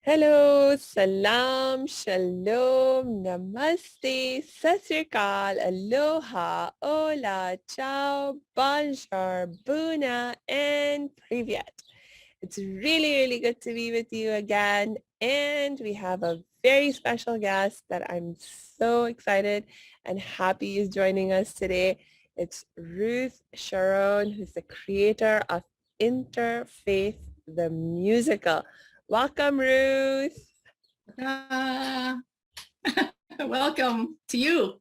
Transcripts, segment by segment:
Hello, salam, shalom, namaste, sat sri akal, aloha, hola, ciao, bonjour, buna, and privyet. It's really, really good to be with you again. And we have a very special guest that I'm so excited and happy is joining us today. It's Ruth Sharone, who's the creator of Interfaith, the musical. Welcome, Ruth. Uh, Welcome to you.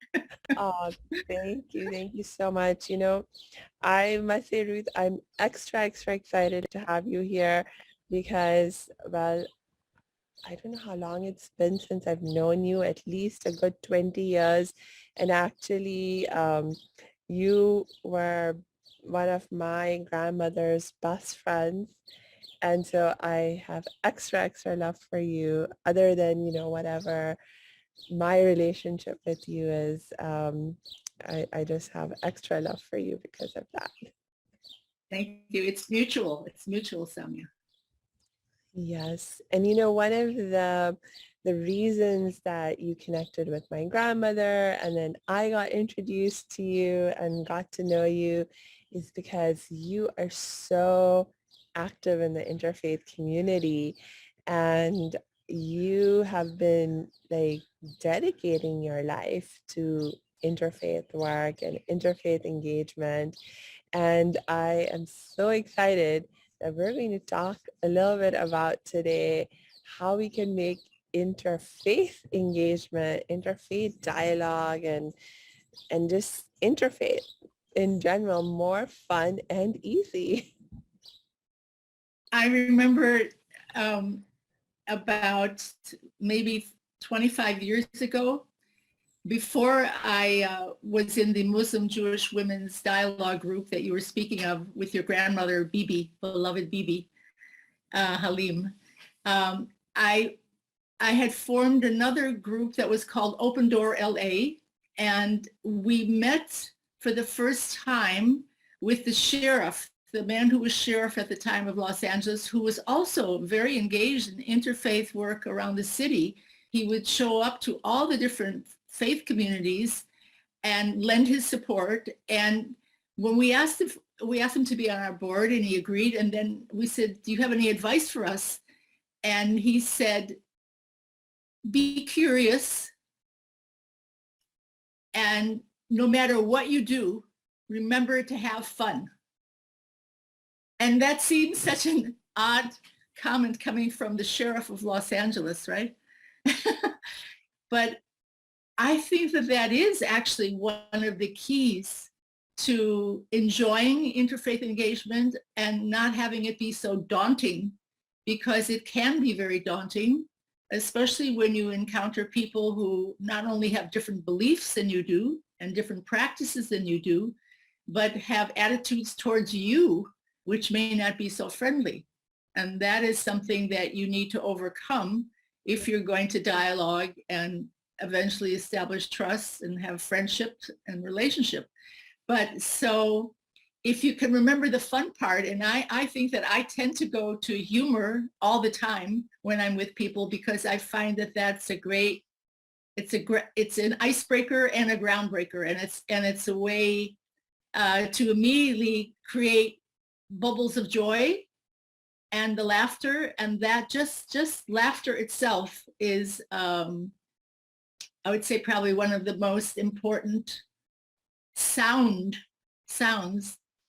Oh, thank you. Thank you so much. I must say, Ruth, I'm extra excited to have you here because, well, I don't know how long it's been since I've known you, at least a good 20 years. And actually, you were one of my grandmother's best friends. And so I have extra love for you other than, whatever my relationship with you is. I just have extra love for you because of that. Thank you. It's mutual. It's mutual, Samia. Yes. And one of the reasons that you connected with my grandmother and then I got introduced to you and got to know you is because you are so active in the interfaith community and you have been like dedicating your life to interfaith work and interfaith engagement. And I am so excited that we're going to talk a little bit about today how we can make interfaith engagement, interfaith dialogue, and just interfaith in general more fun and easy. I remember about maybe 25 years ago, before I was in the Muslim Jewish Women's Dialogue group that you were speaking of with your grandmother, Bibi, beloved Bibi Halim. um, I I had formed another group that was called Open Door LA, and we met for the first time with the sheriff, the man who was sheriff at the time of Los Angeles, who was also very engaged in interfaith work around the city. He would show up to all the different faith communities and lend his support. And when we asked him to be on our board, and he agreed. And then we said, "Do you have any advice for us?" And he said, "Be curious, and no matter what you do, remember to have fun." And that seems such an odd comment coming from the sheriff of Los Angeles, right? But I think that that is actually one of the keys to enjoying interfaith engagement and not having it be so daunting, because it can be very daunting, especially when you encounter people who not only have different beliefs than you do and different practices than you do, but have attitudes towards you which may not be so friendly. And that is something that you need to overcome if you're going to dialogue and eventually establish trust and have friendship and relationship. But so if you can remember the fun part, and I think that I tend to go to humor all the time when I'm with people, because I find that that's a great, it's an icebreaker and a groundbreaker, and it's a way to immediately create bubbles of joy and the laughter. And that just laughter itself is, I would say, probably one of the most important sounds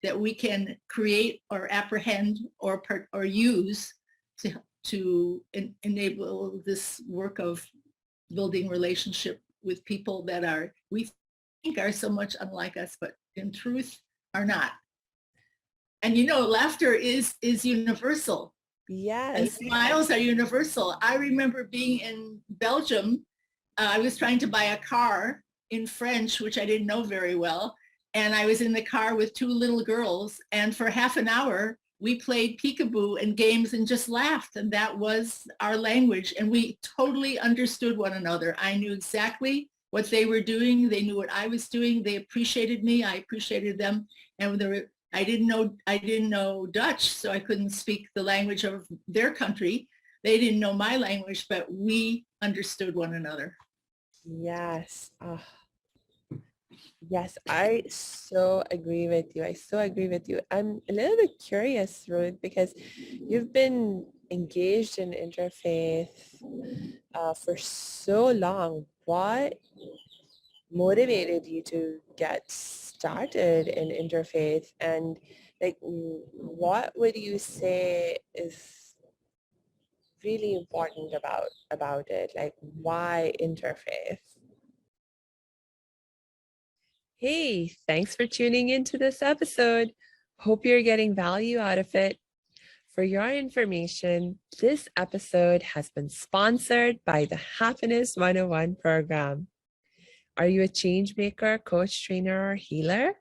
that we can create or apprehend or use to enable this work of building relationship with people that are, we think, are so much unlike us, but in truth are not. And laughter is universal. And Yes. smiles are universal. I remember being in Belgium. I was trying to buy a car in French, which I didn't know very well. And I was in the car with two little girls. And for half an hour, we played peekaboo and games and just laughed. And that was our language. And we totally understood one another. I knew exactly what they were doing. They knew what I was doing. They appreciated me. I appreciated them. And I didn't know Dutch, so I couldn't speak the language of their country. They didn't know my language, but we understood one another. Yes. Yes, I so agree with you. I so agree with you. I'm a little bit curious, Ruth, because you've been engaged in interfaith for so long. What motivated you to get started in interfaith? And like, what would you say is really important about it? Like, why interfaith? Hey, thanks for tuning into this episode. Hope you're getting value out of it. For your information, this episode has been sponsored by the Happiness 101 program. Are you a change maker, coach, trainer, or healer?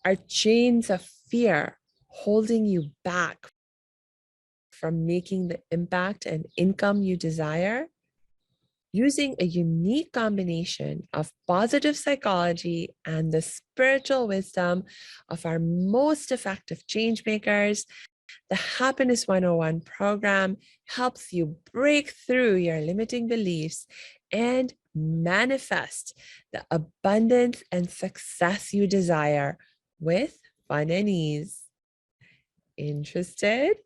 Are chains of fear holding you back from making the impact and income you desire? Using a unique combination of positive psychology and the spiritual wisdom of our most effective change makers, the Happiness 101 program helps you break through your limiting beliefs and manifest the abundance and success you desire with fun and ease. Interested?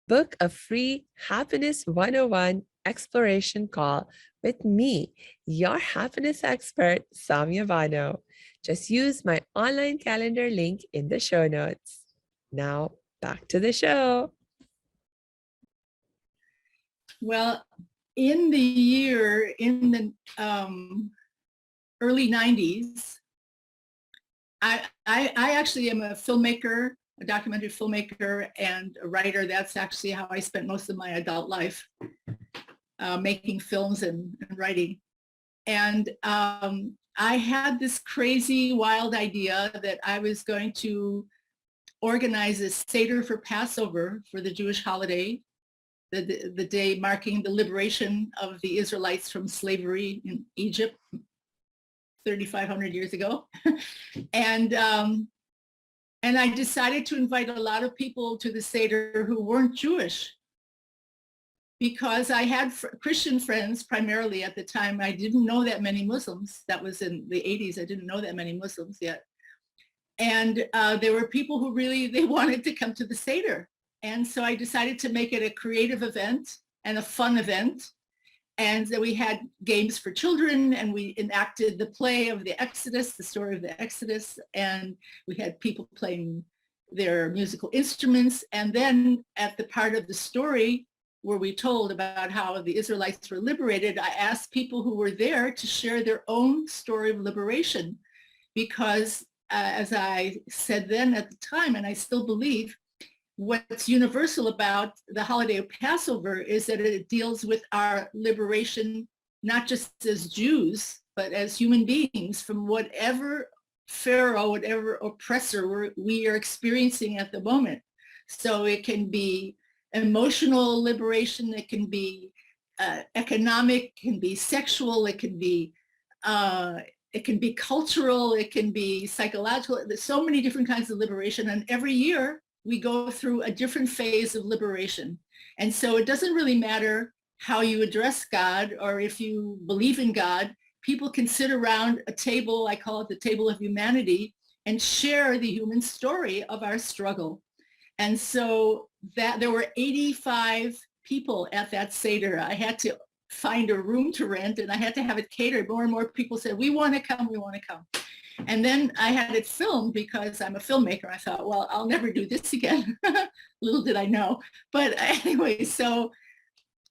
Book a free Happiness 101 exploration call with me, your happiness expert, Samia Bano. Just use my online calendar link in the show notes. Now, back to the show. Well, in the early 90s, I actually am a filmmaker, a documentary filmmaker and a writer. That's actually how I spent most of my adult life, making films and writing. And I had this crazy, wild idea that I was going to organize a Seder for Passover for the Jewish holiday, the day marking the liberation of the Israelites from slavery in Egypt 3,500 years ago. And I decided to invite a lot of people to the Seder who weren't Jewish, because I had Christian friends primarily at the time. I didn't know that many Muslims. That was in the 80s. I didn't know that many Muslims yet. And there were people who really, they wanted to come to the Seder. And so I decided to make it a creative event and a fun event. And so we had games for children, and we enacted the play of the Exodus, the story of the Exodus. And we had people playing their musical instruments. And then at the part of the story where we told about how the Israelites were liberated, I asked people who were there to share their own story of liberation. Because as I said then at the time, and I still believe, what's universal about the holiday of Passover is that it deals with our liberation, not just as Jews, but as human beings from whatever pharaoh, whatever oppressor we are experiencing at the moment. So it can be emotional liberation, it can be economic, it can be sexual, it can be cultural, it can be psychological. There's so many different kinds of liberation, and every year we go through a different phase of liberation. And so it doesn't really matter how you address God or if you believe in God. People can sit around a table, I call it the table of humanity, and share the human story of our struggle. And so that there were 85 people at that Seder. I had to find a room to rent, and I had to have it catered. More and more people said, we want to come, we want to come. And then I had it filmed because I'm a filmmaker. I thought, well, I'll never do this again. Little did I know. But anyway, so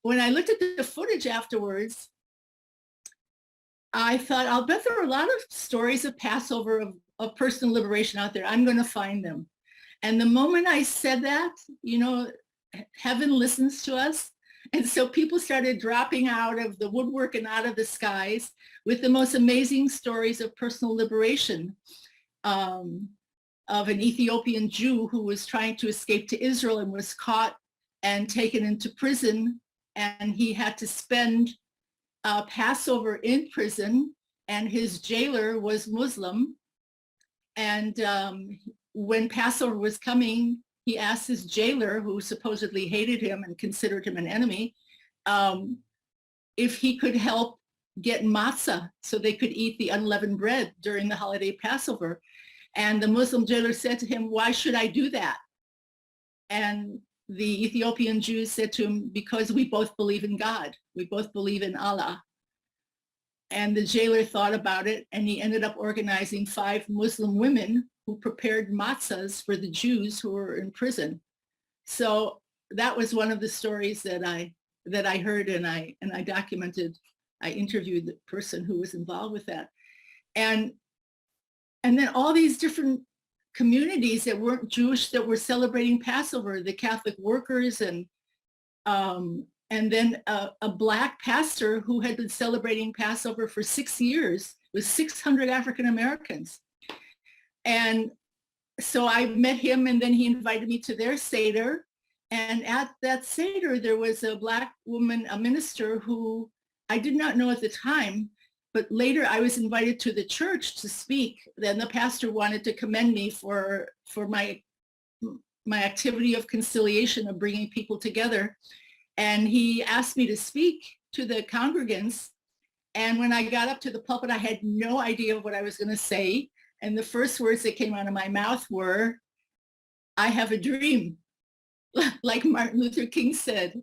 when I looked at the footage afterwards, I thought, I'll bet there are a lot of stories of Passover, of personal liberation out there. I'm going to find them. And the moment I said that, you know, heaven listens to us. And so people started dropping out of the woodwork and out of the skies with the most amazing stories of personal liberation, of an Ethiopian Jew who was trying to escape to Israel and was caught and taken into prison. And he had to spend Passover in prison, and his jailer was Muslim. And when Passover was coming, he asked his jailer, who supposedly hated him and considered him an enemy, if he could help get matzah so they could eat the unleavened bread during the holiday Passover. And the Muslim jailer said to him, "Why should I do that?" And the Ethiopian Jews said to him, "Because we both believe in God. We both believe in Allah." And the jailer thought about it, and he ended up organizing 5 Muslim women who prepared matzahs for the Jews who were in prison. So that was one of the stories that I heard, and I documented. I interviewed the person who was involved with that. And then all these different communities that weren't Jewish that were celebrating Passover, the Catholic workers, and then a Black pastor who had been celebrating Passover for 6 years with 600 African Americans. And so I met him, and then he invited me to their Seder. And at that Seder, there was a Black woman, a minister, who I did not know at the time, but later I was invited to the church to speak. Then the pastor wanted to commend me for my activity of conciliation, of bringing people together. And he asked me to speak to the congregants. And when I got up to the pulpit, I had no idea what I was going to say. And the first words that came out of my mouth were, "I have a dream," like Martin Luther King said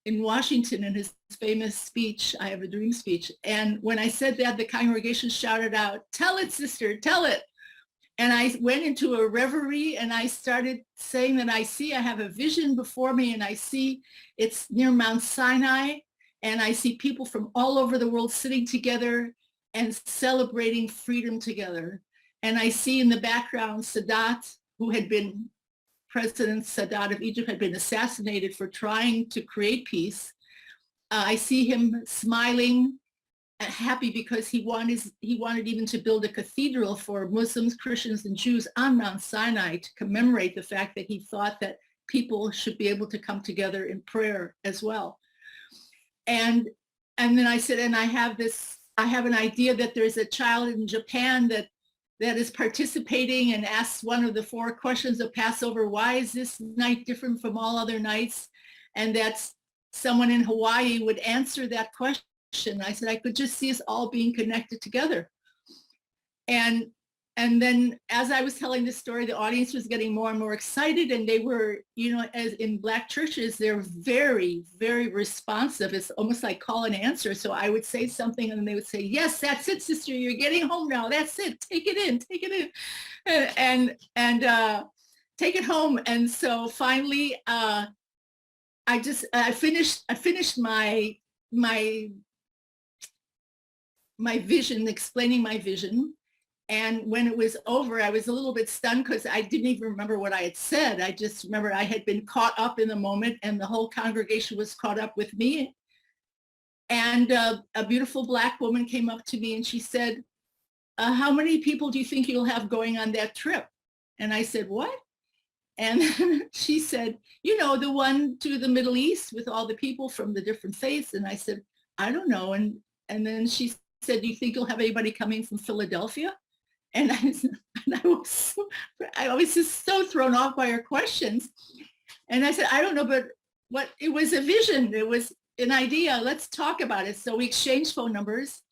in Washington in his famous speech, "I have a dream" speech. And when I said that, the congregation shouted out, "Tell it, sister, tell it." And I went into a reverie, and I started saying that I have a vision before me, and I see it's near Mount Sinai, and I see people from all over the world sitting together and celebrating freedom together. And I see in the background Sadat, who had been President Sadat of Egypt, had been assassinated for trying to create peace. I see him smiling, happy, because he wanted even to build a cathedral for Muslims, Christians, and Jews on Mount Sinai to commemorate the fact that he thought that people should be able to come together in prayer as well. And then I said, and I have an idea that there's a child in Japan that is participating and asks one of the 4 questions of Passover: why is this night different from all other nights? And that's someone in Hawaii would answer that question. I said, I could just see us all being connected together. And then as I was telling this story, the audience was getting more and more excited, and they were, as in Black churches, they're very, very responsive. It's almost like call and answer. So I would say something, and they would say, "Yes, that's it, sister. You're getting home now. That's it. Take it in, and take it home." And so finally, I finished my vision, explaining my vision. And when it was over, I was a little bit stunned because I didn't even remember what I had said. I just remember I had been caught up in the moment, and the whole congregation was caught up with me. And a beautiful Black woman came up to me, and she said, "How many people do you think you'll have going on that trip?" And I said, "What?" And she said, "The one to the Middle East with all the people from the different faiths." And I said, "I don't know." And then she said, "Do you think you'll have anybody coming from Philadelphia?" And I was just so thrown off by her questions. And I said, "I don't know, but it was a vision. It was an idea. Let's talk about it." So we exchanged phone numbers.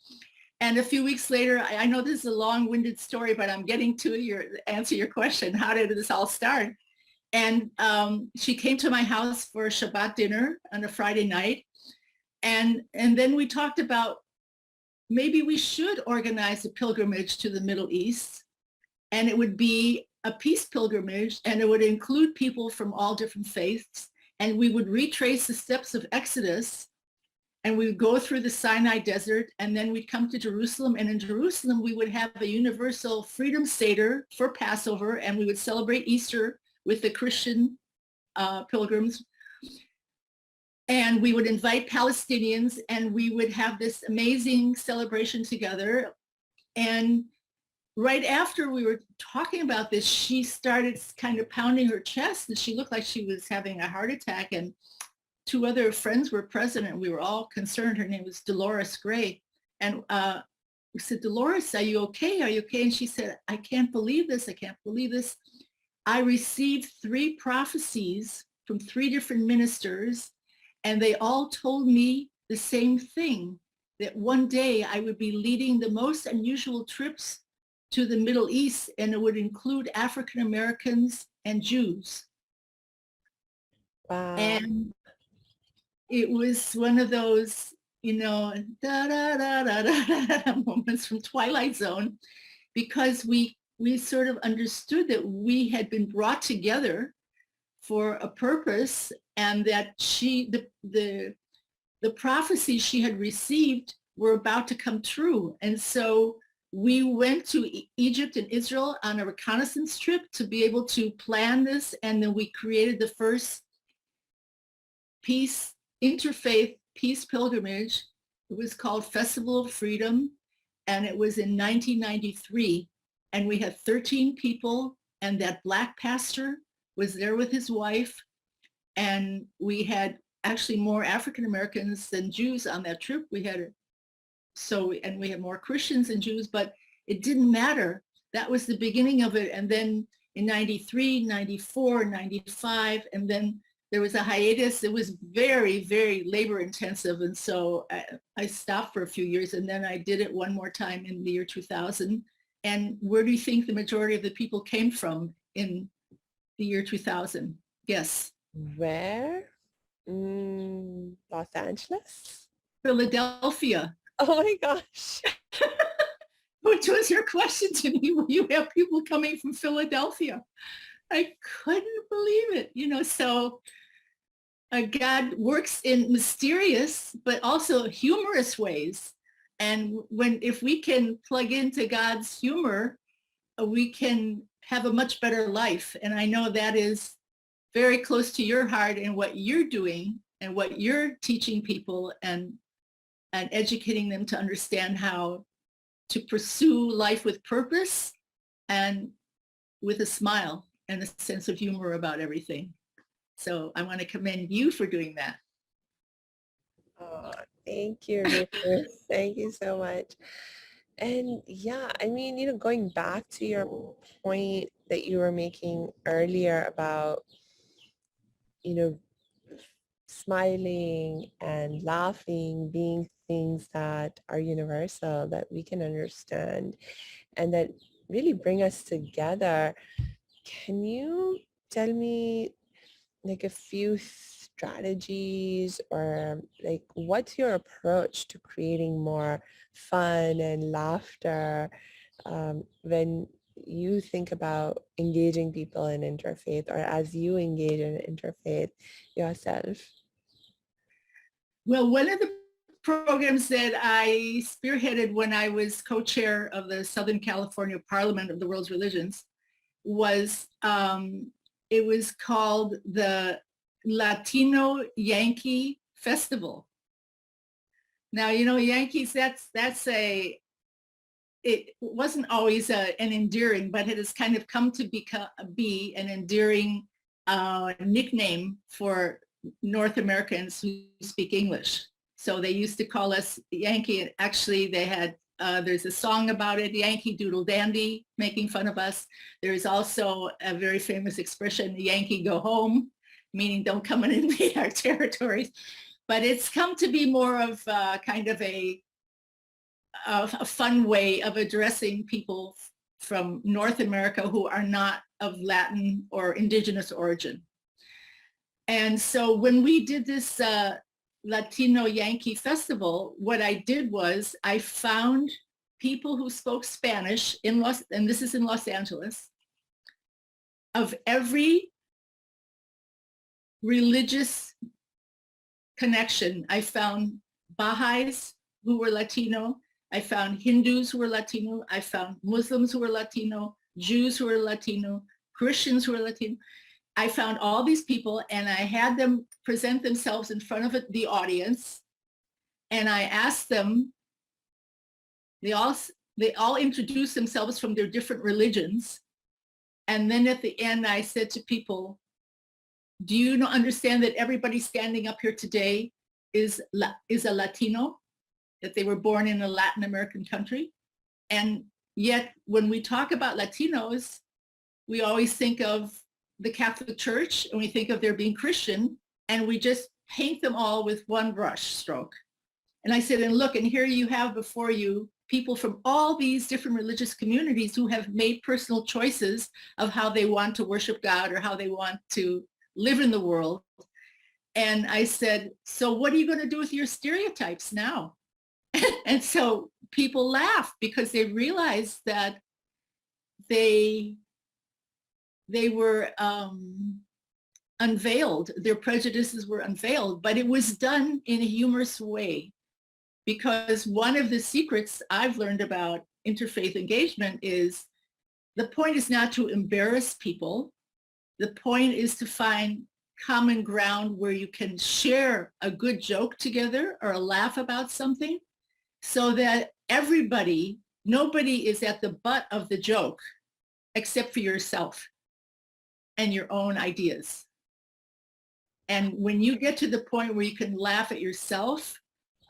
And a few weeks later, I know this is a long-winded story, but I'm getting to answer your question. How did this all start? And she came to my house for a Shabbat dinner on a Friday night. And then we talked about maybe we should organize a pilgrimage to the Middle East, and it would be a peace pilgrimage, and it would include people from all different faiths, and we would retrace the steps of Exodus, and we would go through the Sinai Desert, and then we'd come to Jerusalem, and in Jerusalem we would have a universal freedom Seder for Passover, and we would celebrate Easter with the Christian pilgrims. And we would invite Palestinians, and we would have this amazing celebration together. And right after we were talking about this, she started kind of pounding her chest, and she looked like she was having a heart attack. And 2 other friends were present, and we were all concerned. Her name was Dolores Gray. And we said, "Dolores, are you okay? Are you okay?" And she said, "I can't believe this. I can't believe this." I received 3 prophecies from 3 different ministers, and they all told me the same thing, that one day I would be leading the most unusual trips to the Middle East, and it would include African Americans and Jews. Wow. And it was one of those, da da da da da da moments from Twilight Zone, because we sort of understood that we had been brought together for a purpose, and that the prophecies she had received were about to come true. And so we went to Egypt and Israel on a reconnaissance trip to be able to plan this, and then we created the first interfaith peace pilgrimage. It was called Festival of Freedom, and it was in 1993. And we had 13 people, and that Black pastor was there with his wife. And we had actually more African Americans than Jews on that trip. We had more Christians than Jews, but it didn't matter. That was the beginning of it. And then in 93, 94, 95, and then there was a hiatus. It was very, very labor intensive. And so I stopped for a few years, and then I did it one more time in the year 2000. And where do you think the majority of the people came from in the year 2000? Yes. Where? Los Angeles? Philadelphia. Oh my gosh. Which was your question to me? Will you have people coming from Philadelphia? I couldn't believe it. So God works in mysterious, but also humorous ways. And if we can plug into God's humor, we can have a much better life. And I know that is very close to your heart and what you're doing and what you're teaching people, and educating them to understand how to pursue life with purpose and with a smile and a sense of humor about everything. So I want to commend you for doing that. Oh, thank you, Ruth. Thank you so much. And yeah, I mean, going back to your point that you were making earlier about, smiling and laughing being things that are universal, that we can understand, and that really bring us together. Can you tell me like a few strategies, or like what's your approach to creating more fun and laughter when you think about engaging people in interfaith, or as you engage in interfaith yourself? Well, one of the programs that I spearheaded when I was co-chair of the Southern California Parliament of the World's Religions was, it was called the Latino Yankee Festival. Now, Yankees, it wasn't always an endearing, but it has kind of come to be an endearing nickname for North Americans who speak English. So they used to call us Yankee. Actually, they had, there's a song about it, Yankee Doodle Dandy, making fun of us. There's also a very famous expression, Yankee go home, meaning don't come and invade our territories. But it's come to be more of kind of a fun way of addressing people from North America who are not of Latin or indigenous origin. And so when we did this Latino Yankee Festival, what I did was I found people who spoke Spanish and this is in Los Angeles, of every religious connection. I found Baha'is who were Latino. I found Hindus who were Latino. I found Muslims who were Latino, Jews who were Latino, Christians who were Latino. I found all these people, and I had them present themselves in front of the audience. And I asked them, they all introduced themselves from their different religions. And then at the end, I said to people, do you understand that everybody standing up here today is a Latino, that they were born in a Latin American country? And yet when we talk about Latinos, we always think of the Catholic Church and we think of their being Christian, and we just paint them all with one brush stroke. And I said, and look, and here you have before you people from all these different religious communities who have made personal choices of how they want to worship God or how they want to live in the world. And I said, so what are you going to do with your stereotypes now? And so people laugh because they realize that they were unveiled, their prejudices were unveiled, but it was done in a humorous way. Because one of the secrets I've learned about interfaith engagement is the point is not to embarrass people. The point is to find common ground where you can share a good joke together or a laugh about something so that nobody is at the butt of the joke except for yourself and your own ideas. And when you get to the point where you can laugh at yourself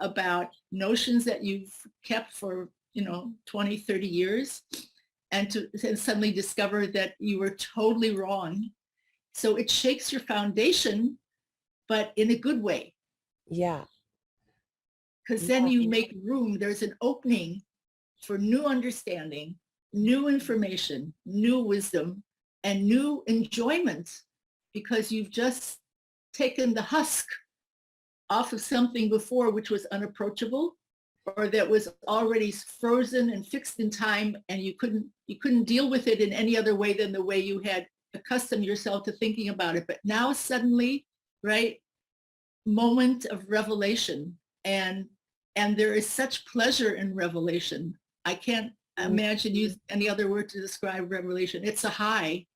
about notions that you've kept for 20, 30 years and suddenly discover that you were totally wrong. So it shakes your foundation, but in a good way. Yeah. Because then you make room, there's an opening for new understanding, new information, new wisdom, and new enjoyment, because you've just taken the husk off of something before which was unapproachable or that was already frozen and fixed in time, and you couldn't deal with it in any other way than the way you had accustomed yourself to thinking about it. But now suddenly, right, moment of revelation, and there is such pleasure in revelation. I can't imagine use any other word to describe revelation. It's a high.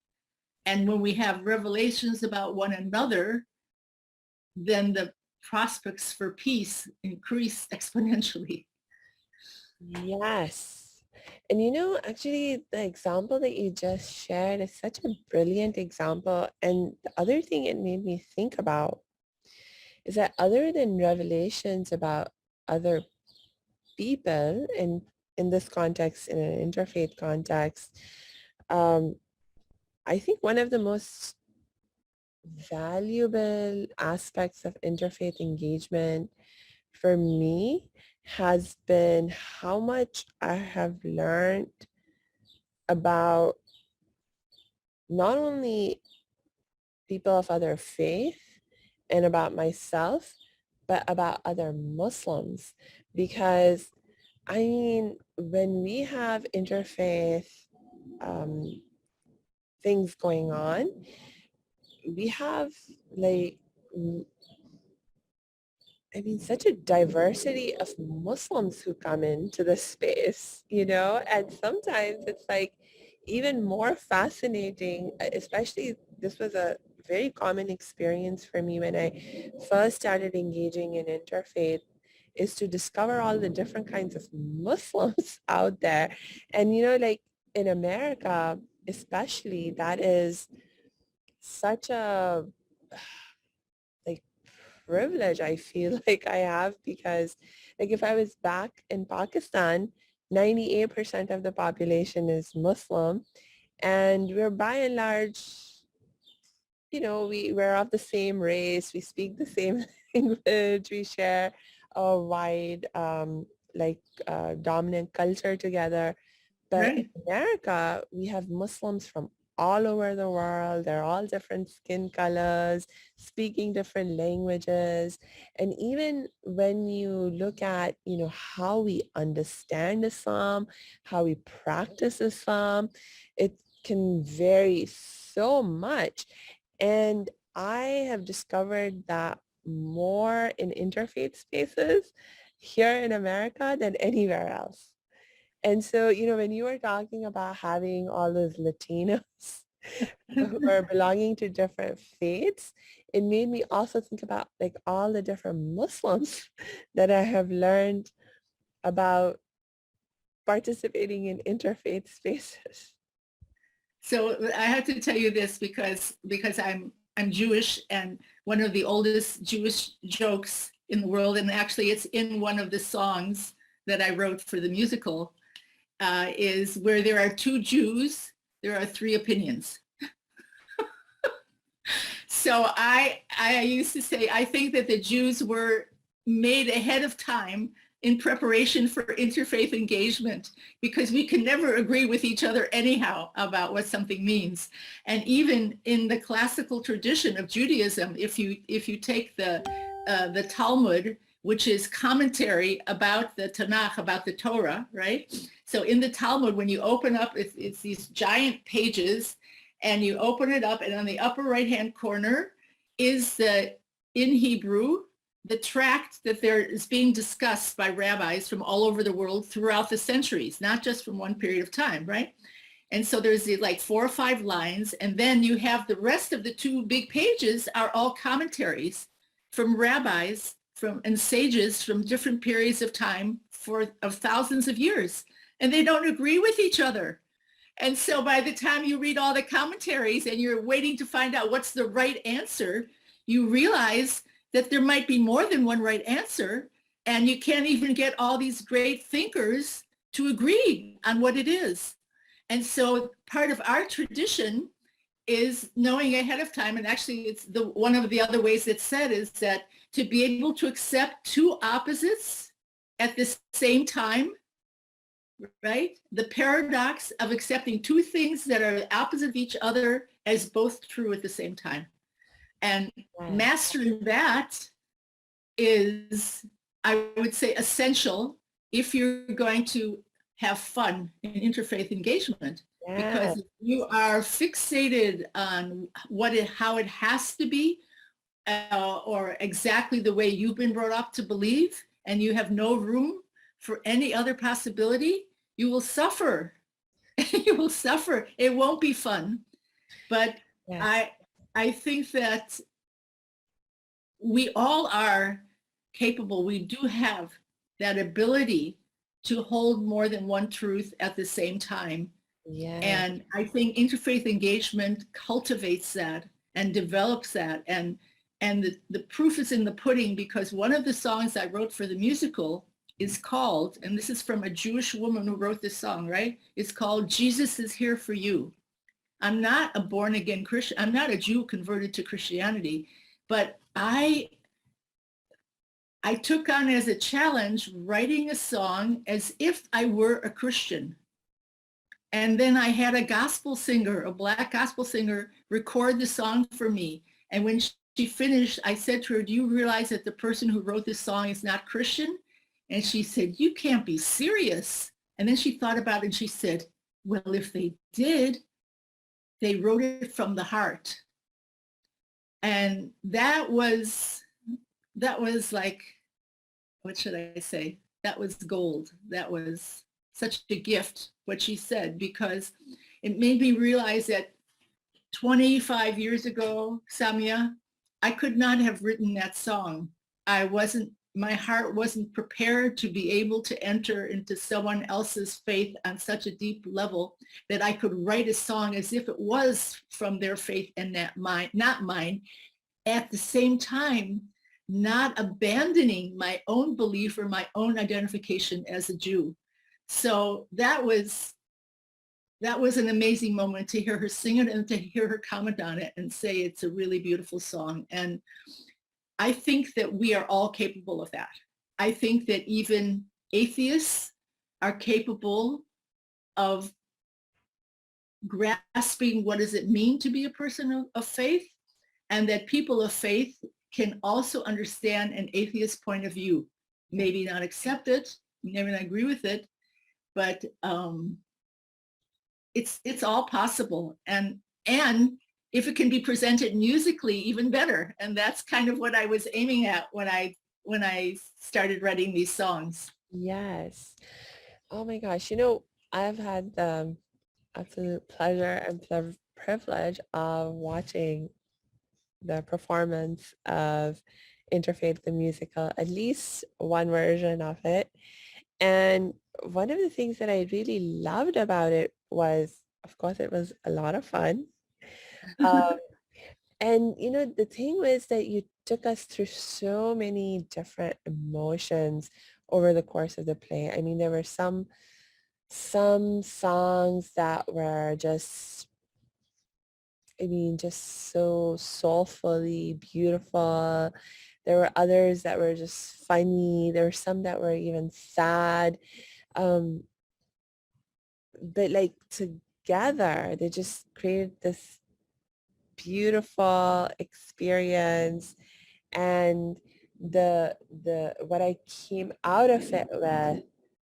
And when we have revelations about one another, then the prospects for peace increase exponentially. Yes. And actually the example that you just shared is such a brilliant example. And the other thing it made me think about is that other than revelations about other people in this context, in an interfaith context, I think one of the most valuable aspects of interfaith engagement for me has been how much I have learned about not only people of other faith and about myself, but about other Muslims. Because when we have interfaith things going on, we have such a diversity of Muslims who come into the space, and sometimes it's even more fascinating, especially this was a very common experience for me when I first started engaging in interfaith, is to discover all the different kinds of Muslims out there. And, in America, especially, that is such a privilege I feel like I have, because if I was back in Pakistan, 98% of the population is Muslim, and we're by and large, we're of the same race, we speak the same language, we share a wide dominant culture together. But Right. in America, we have Muslims from all over the world. They're all different skin colors, speaking different languages. And even when you look at, how we understand Islam, how we practice Islam, it can vary so much. And I have discovered that more in interfaith spaces here in America than anywhere else. And so, when you were talking about having all those Latinos who are belonging to different faiths, it made me also think about all the different Muslims that I have learned about participating in interfaith spaces. So I have to tell you this because I'm Jewish, and one of the oldest Jewish jokes in the world, and actually it's in one of the songs that I wrote for the musical, is where there are two Jews there are 3 opinions. So I used to say, I think that the Jews were made ahead of time in preparation for interfaith engagement, because we can never agree with each other anyhow about what something means. And even in the classical tradition of Judaism, if you take the Talmud, which is commentary about the Tanakh, about the Torah, right? So in the Talmud, when you open up, it's these giant pages, and you open it up, and on the upper right-hand corner is in Hebrew, the tract that there is being discussed by rabbis from all over the world throughout the centuries, not just from one period of time, right? And so there's like 4 or 5 lines, and then you have the rest of the 2 big pages are all commentaries from rabbis and sages from different periods of time of thousands of years, and they don't agree with each other. And so by the time you read all the commentaries and you're waiting to find out what's the right answer, you realize that there might be more than one right answer, and you can't even get all these great thinkers to agree on what it is. And so part of our tradition is knowing ahead of time, and actually it's one of the other ways it's said is that to be able to accept 2 opposites at the same time, right? The paradox of accepting 2 things that are opposite of each other as both true at the same time. And mastering that is, I would say, essential if you're going to have fun in interfaith engagement. Because if you are fixated on how it has to be, or exactly the way you've been brought up to believe, and you have no room for any other possibility, you will suffer. You will suffer. It won't be fun. But I think that we all are capable. We do have that ability to hold more than one truth at the same time. And I think interfaith engagement cultivates that and develops that. And the proof is in the pudding, because one of the songs I wrote for the musical is called, and this is from a Jewish woman who wrote this song, right? It's called Jesus is Here for You. I'm not a born again Christian. I'm not a Jew converted to Christianity, but I took on as a challenge writing a song as if I were a Christian. And then I had a gospel singer, a Black gospel singer, record the song for me. And when she finished, I said to her, do you realize that the person who wrote this song is not Christian? And she said, you can't be serious. And then she thought about it and she said, well, if they did, they wrote it from the heart. And that was like, what should I say? That was gold. That was such a gift, what she said, because it made me realize that 25 years ago, Samia, I could not have written that song. My heart wasn't prepared to be able to enter into someone else's faith on such a deep level that I could write a song as if it was from their faith and not mine. At the same time, not abandoning my own belief or my own identification as a Jew. So that was an amazing moment to hear her sing it and to hear her comment on it and say it's a really beautiful song. And I think that we are all capable of that. I think that even atheists are capable of grasping what does it mean to be a person of faith, and that people of faith can also understand an atheist point of view. Maybe not accept it, maybe not agree with it, but it's all possible. And if it can be presented musically, even better. And that's kind of what I was aiming at when I started writing these songs. Yes. Oh my gosh. I've had the absolute pleasure and privilege of watching the performance of Interfaith the musical, at least one version of it. And one of the things that I really loved about it was, of course, it was a lot of fun. And, the thing was that you took us through so many different emotions over the course of the play. I mean, there were some some songs that were just, I mean, just so soulfully beautiful. There were others that were just funny. There were some that were even sad. Um, but like together, they just created this beautiful experience. And the what I came out of it with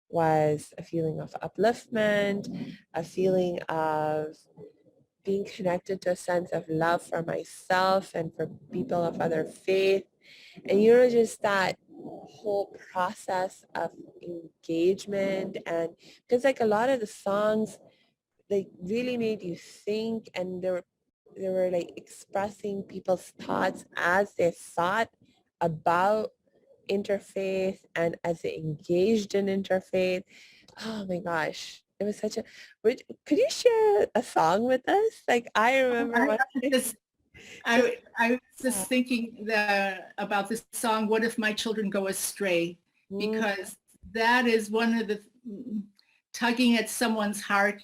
was a feeling of upliftment, a feeling of being connected to a sense of love for myself and for people of other faith. And just that whole process of engagement. And because like a lot of the songs, they really made you think, and they were like expressing people's thoughts as they thought about interfaith and as they engaged in interfaith. Oh my gosh. It was such a, could you share a song with us? Like I remember one. I was just thinking about this song, What If My Children Go Astray? Because that is one of the tugging at someone's heart,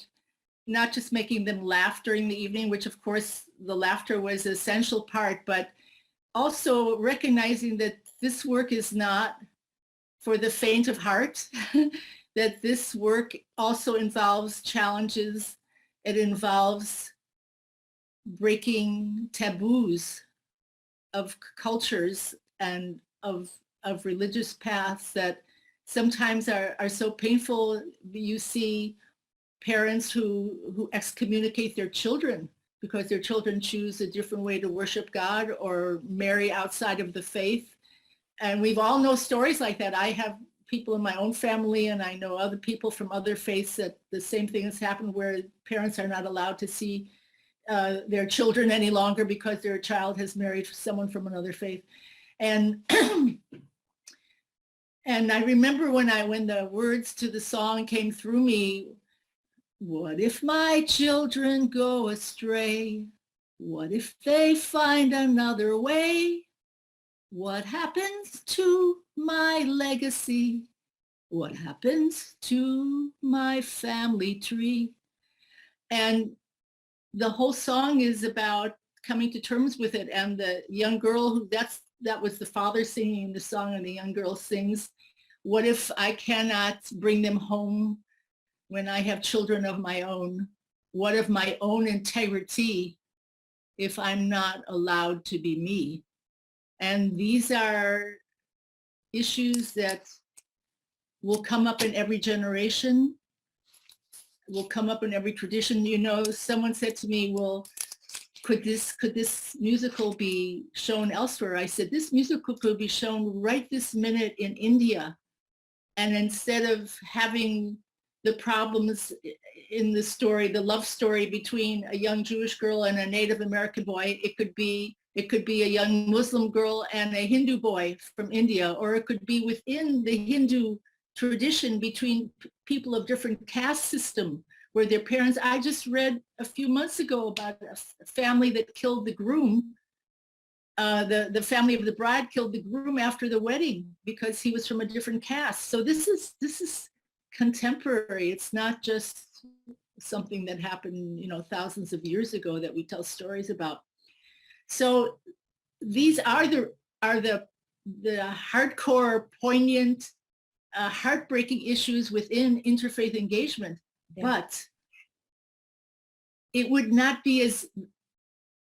not just making them laugh during the evening, which of course the laughter was an essential part, but also recognizing that this work is not for the faint of heart, that this work also involves challenges. It involves breaking taboos of cultures and of religious paths that sometimes are so painful. You see parents who excommunicate their children because their children choose a different way to worship God or marry outside of the faith. And we've all know stories like that. I have people in my own family, and I know other people from other faiths that the same thing has happened, where parents are not allowed to see their children any longer because their child has married someone from another faith. And and I remember when the words to the song came through me, what if my children go astray? What if they find another way? What happens to my legacy? What happens to my family tree? And the whole song is about coming to terms with it. And the young girl that was the father singing the song, and the young girl sings, what if I cannot bring them home when I have children of my own? What of my own integrity if I'm not allowed to be me? And these are issues that will come up in every generation, will come up in every tradition. Someone said to me, well, could this musical be shown elsewhere? I said, this musical could be shown right this minute in India. And instead of having the problems in the story, the love story between a young Jewish girl and a Native American boy, it could be a young Muslim girl and a Hindu boy from India, or it could be within the Hindu tradition between people of different caste system, where their parents, I just read a few months ago about a family that killed the groom. The family of the bride killed the groom after the wedding because he was from a different caste. So this is contemporary. It's not just something that happened, thousands of years ago that we tell stories about. So these are the hardcore, poignant, heartbreaking issues within interfaith engagement. Yeah. But it would not be as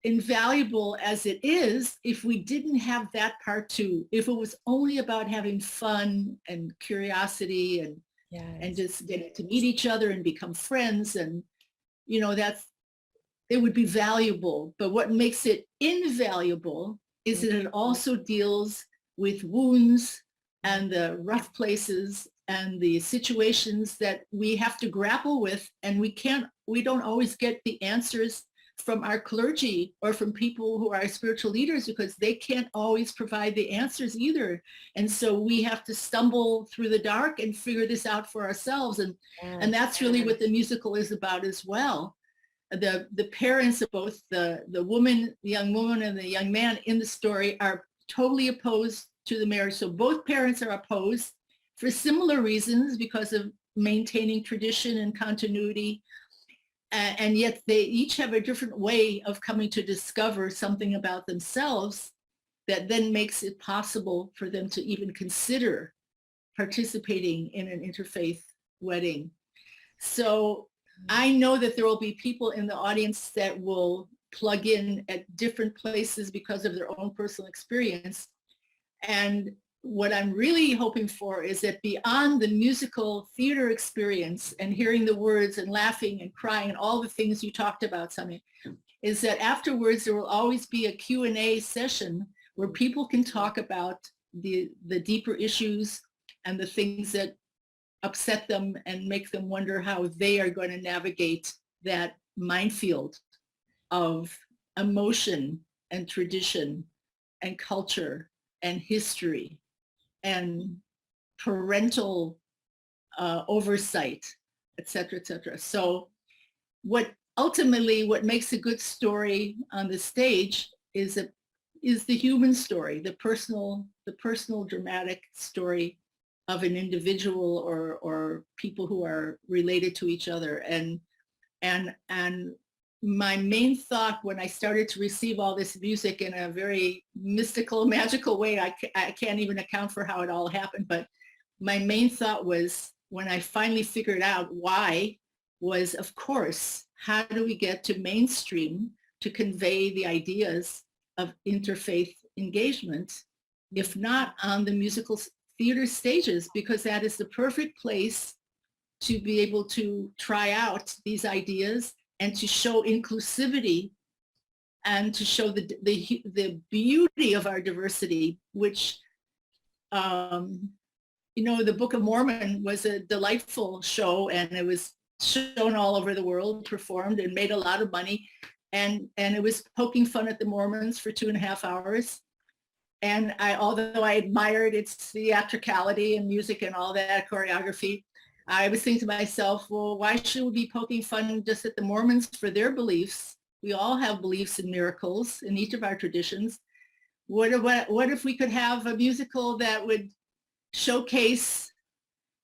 invaluable as it is if we didn't have that part too. If it was only about having fun and curiosity and yes, and just getting to meet each other and become friends, and it would be valuable. But what makes it invaluable is that it also deals with wounds and the rough places and the situations that we have to grapple with, and we don't always get the answers from our clergy or from people who are spiritual leaders, because they can't always provide the answers either. And so we have to stumble through the dark and figure this out for ourselves. And that's really what the musical is about as well. The parents of both the young woman and the young man in the story are totally opposed to the marriage. So both parents are opposed for similar reasons, because of maintaining tradition and continuity. And yet they each have a different way of coming to discover something about themselves that then makes it possible for them to even consider participating in an interfaith wedding. So I know that there will be people in the audience that will plug in at different places because of their own personal experience. And what I'm really hoping for is that beyond the musical theater experience and hearing the words and laughing and crying and all the things you talked about, Samia, is that afterwards there will always be a Q&A session where people can talk about the deeper issues and the things that upset them and make them wonder how they are going to navigate that minefield of emotion and tradition and culture and history and parental oversight, et cetera, et cetera. So what makes a good story on the stage is the human story, the personal dramatic story of an individual or people who are related to each other. And my main thought when I started to receive all this music in a very mystical, magical way, I can't even account for how it all happened, but my main thought was, when I finally figured out why, was, of course, how do we get to mainstream to convey the ideas of interfaith engagement, if not on the musical theater stages, because that is the perfect place to be able to try out these ideas and to show inclusivity and to show the beauty of our diversity, which, the Book of Mormon was a delightful show, and it was shown all over the world, performed, and made a lot of money. And it was poking fun at the Mormons for 2.5 hours. And although I admired its theatricality and music and all that choreography, I was thinking to myself, well, why should we be poking fun just at the Mormons for their beliefs? We all have beliefs in miracles in each of our traditions. What if we could have a musical that would showcase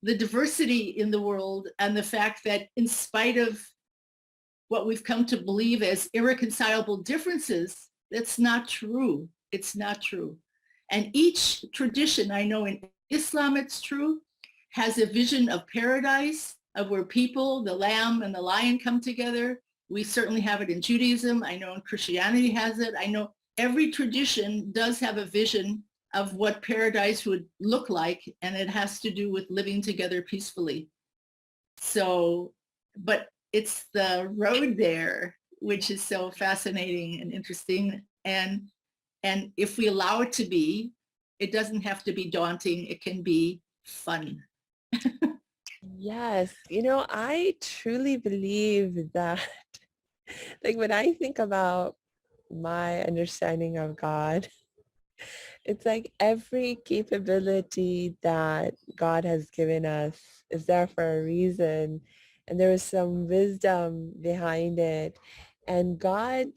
the diversity in the world and the fact that in spite of what we've come to believe as irreconcilable differences, that's not true. It's not true. And each tradition, I know in Islam it's true, has a vision of paradise, of where people, the lamb and the lion come together. We certainly have it in Judaism. I know in Christianity has it. I know every tradition does have a vision of what paradise would look like, and it has to do with living together peacefully. So, but it's the road there, which is so fascinating and interesting. And if we allow it to be, it doesn't have to be daunting. It can be fun. Yes, I truly believe that, like, when I think about my understanding of God, it's like every capability that God has given us is there for a reason, and there is some wisdom behind it. And God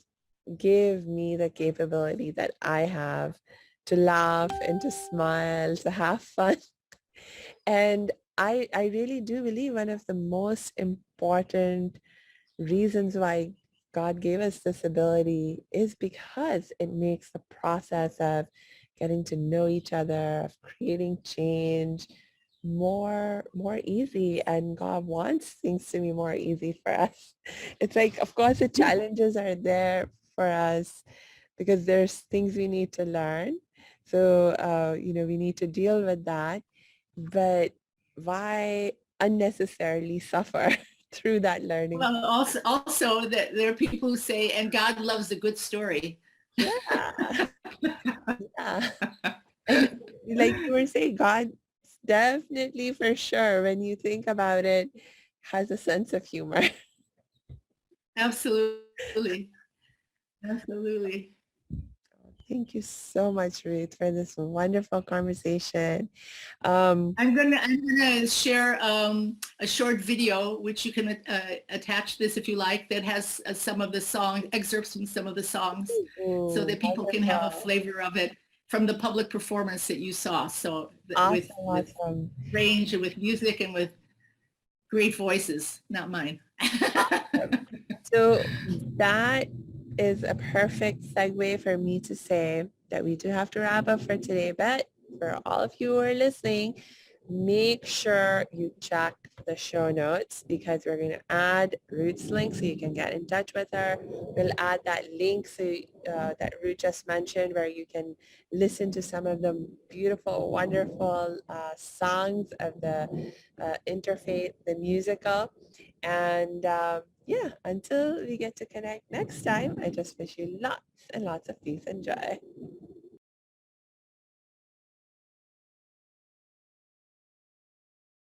gave me the capability that I have to laugh and to smile, to have fun. And I really do believe one of the most important reasons why God gave us this ability is because it makes the process of getting to know each other, of creating change more easy. And God wants things to be more easy for us. It's like, of course, the challenges are there for us because there's things we need to learn. So, we need to deal with that. But why unnecessarily suffer through that learning? Well, also that there are people who say, and God loves a good story. Yeah. Yeah. And like you were saying, God definitely, for sure, when you think about it, has a sense of humor. Absolutely. Absolutely. Thank you so much, Ruth, for this wonderful conversation. I'm gonna share a short video, which you can attach this if you like, that has some of the songs, excerpts from some of the songs, so that people can have a flavor of it from the public performance that you saw. So with Awesome. range and with music and with great voices, not mine. So that is a perfect segue for me to say that we do have to wrap up for today. But for all of you who are listening, make sure you check the show notes because we're going to add Ruth's link so you can get in touch with her. We'll add that link that Ruth just mentioned where you can listen to some of the beautiful, wonderful songs of the Interfaith, the musical. And yeah, until we get to connect next time, I just wish you lots and lots of peace and joy.